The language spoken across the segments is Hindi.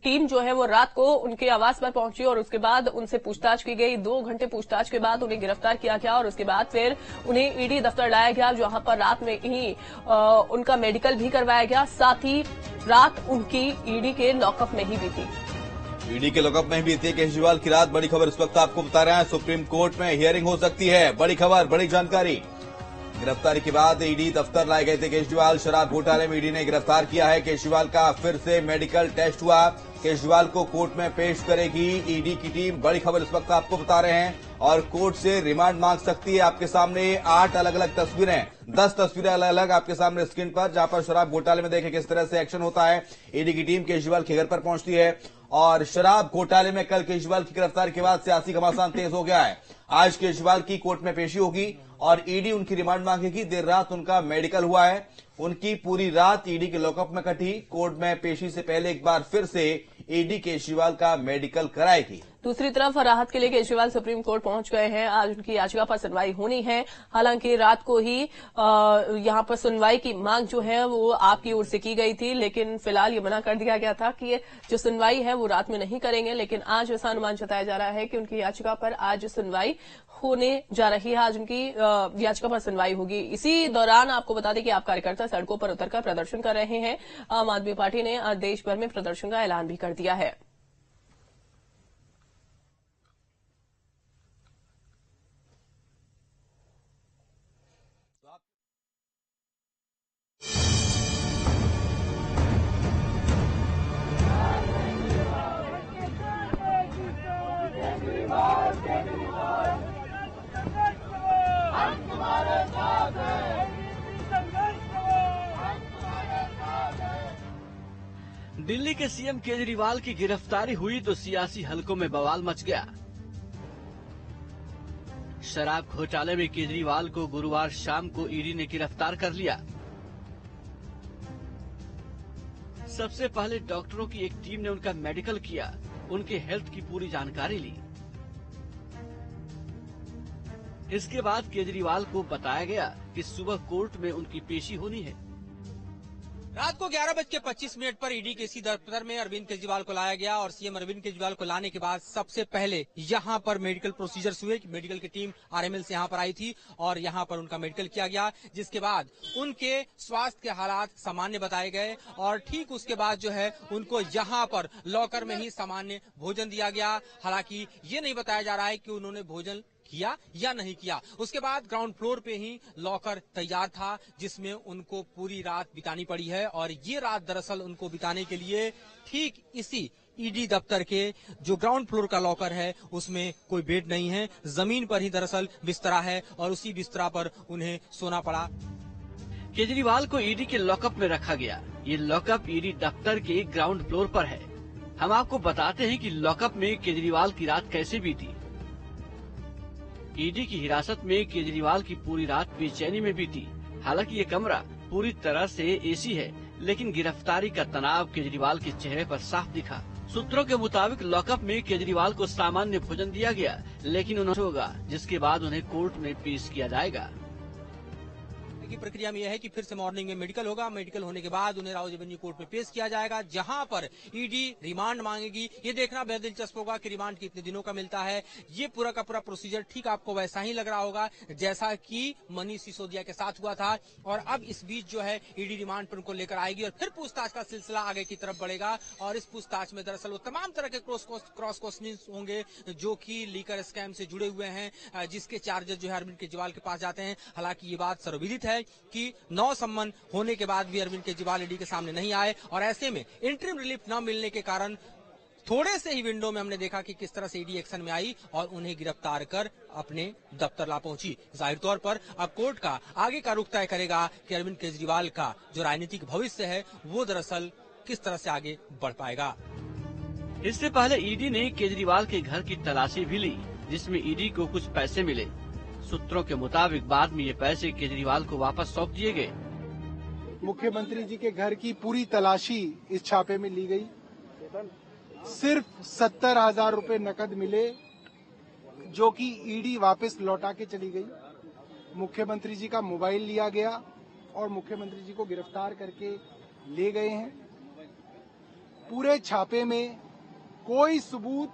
टीम जो है वो रात को उनके आवास पर पहुंची और उसके बाद उनसे पूछताछ की गई। 2 घंटे पूछताछ के बाद उन्हें गिरफ्तार किया गया और उसके बाद फिर उन्हें ईडी दफ्तर लाया गया, जहां पर रात में ही उनका मेडिकल भी करवाया गया। साथ ही रात उनकी ईडी के लॉकअप में ही बीती। ईडी के लॉकअप में बीती केजरीवाल की रात। बड़ी खबर इस वक्त आपको बता रहे हैं, सुप्रीम कोर्ट में हियरिंग हो सकती है। बड़ी खबर, बड़ी जानकारी। गिरफ्तारी के बाद ईडी दफ्तर लाए गए थे केजरीवाल। शराब घोटाले में ईडी ने गिरफ्तार किया है। केजरीवाल का फिर से मेडिकल टेस्ट हुआ। केजरीवाल को कोर्ट में पेश करेगी ईडी की टीम। बड़ी खबर इस वक्त आपको बता रहे हैं और कोर्ट से रिमांड मांग सकती है। आपके सामने 8 अलग अलग तस्वीरें, 10 तस्वीरें अलग अलग आपके सामने स्क्रीन पर, जहां पर शराब घोटाले में देखें किस तरह से एक्शन होता है। ईडी की टीम केजरीवाल के घर पर पहुंचती है और शराब घोटाले में कल केजरीवाल की गिरफ्तारी के बाद सियासी घमासान तेज हो गया है। आज केजरीवाल की कोर्ट में पेशी होगी और ईडी उनकी रिमांड मांगेगी। देर रात उनका मेडिकल हुआ है। उनकी पूरी रात ईडी के लॉकअप में कटी। कोर्ट में पेशी से पहले एक बार फिर से ईडी केजरीवाल का मेडिकल कराएगी। दूसरी तरफ राहत के लिए केजरीवाल सुप्रीम कोर्ट पहुंच गए हैं। आज उनकी याचिका पर सुनवाई होनी है। हालांकि रात को ही यहां पर सुनवाई की मांग जो है वो आपकी ओर से की गई थी, लेकिन फिलहाल ये मना कर दिया गया था कि जो सुनवाई है वो रात में नहीं करेंगे। लेकिन आज ऐसा अनुमान जताया जा रहा है कि उनकी याचिका पर आज सुनवाई होने जा रही है। आज उनकी याचिका पर सुनवाई होगी। इसी दौरान आपको बता दें कि आप कार्यकर्ता सड़कों पर उतरकर प्रदर्शन कर रहे हैं। आम आदमी पार्टी ने देश भर में प्रदर्शन का ऐलान भी कर दिया है। दिल्ली के सीएम केजरीवाल की गिरफ्तारी हुई तो सियासी हलकों में बवाल मच गया। शराब घोटाले में केजरीवाल को गुरुवार शाम को ईडी ने गिरफ्तार कर लिया। सबसे पहले डॉक्टरों की एक टीम ने उनका मेडिकल किया, उनके हेल्थ की पूरी जानकारी ली। इसके बाद केजरीवाल को बताया गया कि सुबह कोर्ट में उनकी पेशी होनी है। रात को 11:25 पर ईडी के इसी दफ्तर में अरविंद केजरीवाल को लाया गया और सीएम अरविंद केजरीवाल को लाने के बाद सबसे पहले यहां पर मेडिकल प्रोसीजर्स हुए। मेडिकल की टीम आरएमएल से यहां पर आई थी और यहां पर उनका मेडिकल किया गया, जिसके बाद उनके स्वास्थ्य के हालात सामान्य बताए गए और ठीक उसके बाद जो है उनको यहां पर लॉकर में ही सामान्य भोजन दिया गया। हालांकि ये नहीं बताया जा रहा है कि उन्होंने भोजन किया या नहीं किया। उसके बाद ग्राउंड फ्लोर पे ही लॉकर तैयार था, जिसमें उनको पूरी रात बितानी पड़ी है और ये रात दरअसल उनको बिताने के लिए ठीक इसी ईडी दफ्तर के जो ग्राउंड फ्लोर का लॉकर है उसमें कोई बेड नहीं है, जमीन पर ही दरअसल बिस्तरा है और उसी बिस्तरा पर उन्हें सोना पड़ा। केजरीवाल को ईडी के लॉकअप में रखा गया। ये लॉकअप ईडी दफ्तर के ग्राउंड फ्लोर पर है। हम आपको बताते हैं कि लॉकअप में केजरीवाल की रात कैसे बीती। ईडी की हिरासत में केजरीवाल की पूरी रात बेचैनी में बीती। हालांकि ये कमरा पूरी तरह से एसी है, लेकिन गिरफ्तारी का तनाव केजरीवाल के चेहरे पर साफ दिखा। सूत्रों के मुताबिक लॉकअप में केजरीवाल को सामान्य भोजन दिया गया, लेकिन उन्हें होगा, जिसके बाद उन्हें कोर्ट में पेश किया जाएगा। की प्रक्रिया में यह है कि फिर से मॉर्निंग में मेडिकल होगा। मेडिकल होने के बाद उन्हें राउज एवेन्यू कोर्ट में पेश किया जाएगा, जहां पर ईडी रिमांड मांगेगी। ये देखना बेहद दिलचस्प होगा कि रिमांड कितने दिनों का मिलता है। ये पूरा का पूरा प्रोसीजर ठीक आपको वैसा ही लग रहा होगा जैसा कि मनीष सिसोदिया के साथ हुआ था। और अब इस बीच जो है ईडी रिमांड पर उनको लेकर आएगी और फिर पूछताछ का सिलसिला आगे की तरफ बढ़ेगा। और इस पूछताछ में दरअसल वो तमाम तरह के क्रॉस क्वेश्चनिंग होंगे जो कि लीकर स्कैम से जुड़े हुए हैं, जिसके चार्जेस जो है अरविंद केजरीवाल के पास जाते हैं। हालांकि ये बात सर्वविदित है कि 9 सम्मन होने के बाद भी अरविंद केजरीवाल ईडी के सामने नहीं आए और ऐसे में इंटरिम रिलीफ न मिलने के कारण थोड़े से ही विंडो में हमने देखा कि किस तरह से ईडी एक्शन में आई और उन्हें गिरफ्तार कर अपने दफ्तर ला पहुंची। जाहिर तौर पर अब कोर्ट का आगे का रुख तय करेगा कि अरविंद केजरीवाल का जो राजनीतिक भविष्य है वो दरअसल किस तरह से आगे बढ़ पाएगा। इससे पहले ईडी ने केजरीवाल के घर की तलाशी भी ली, जिसमें ईडी को कुछ पैसे मिले। सूत्रों के मुताबिक बाद में ये पैसे केजरीवाल को वापस सौंप दिए गए। मुख्यमंत्री जी के घर की पूरी तलाशी इस छापे में ली गई। सिर्फ 70,000 रुपए नकद मिले, जो कि ईडी वापस लौटा के चली गई। मुख्यमंत्री जी का मोबाइल लिया गया और मुख्यमंत्री जी को गिरफ्तार करके ले गए हैं। पूरे छापे में कोई सबूत,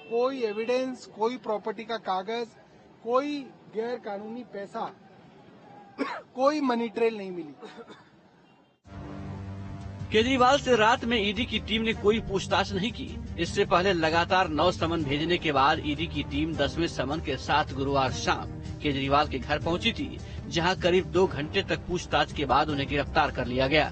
कोई एविडेंस, कोई प्रॉपर्टी का कागज, कोई गैर कानूनी पैसा, कोई मनी ट्रेल नहीं मिली। केजरीवाल से रात में ईडी की टीम ने कोई पूछताछ नहीं की। इससे पहले लगातार 9 समन भेजने के बाद ईडी की टीम 10वें समन के साथ गुरुवार शाम केजरीवाल के घर पहुंची थी, जहां करीब 2 घंटे तक पूछताछ के बाद उन्हें गिरफ्तार कर लिया गया।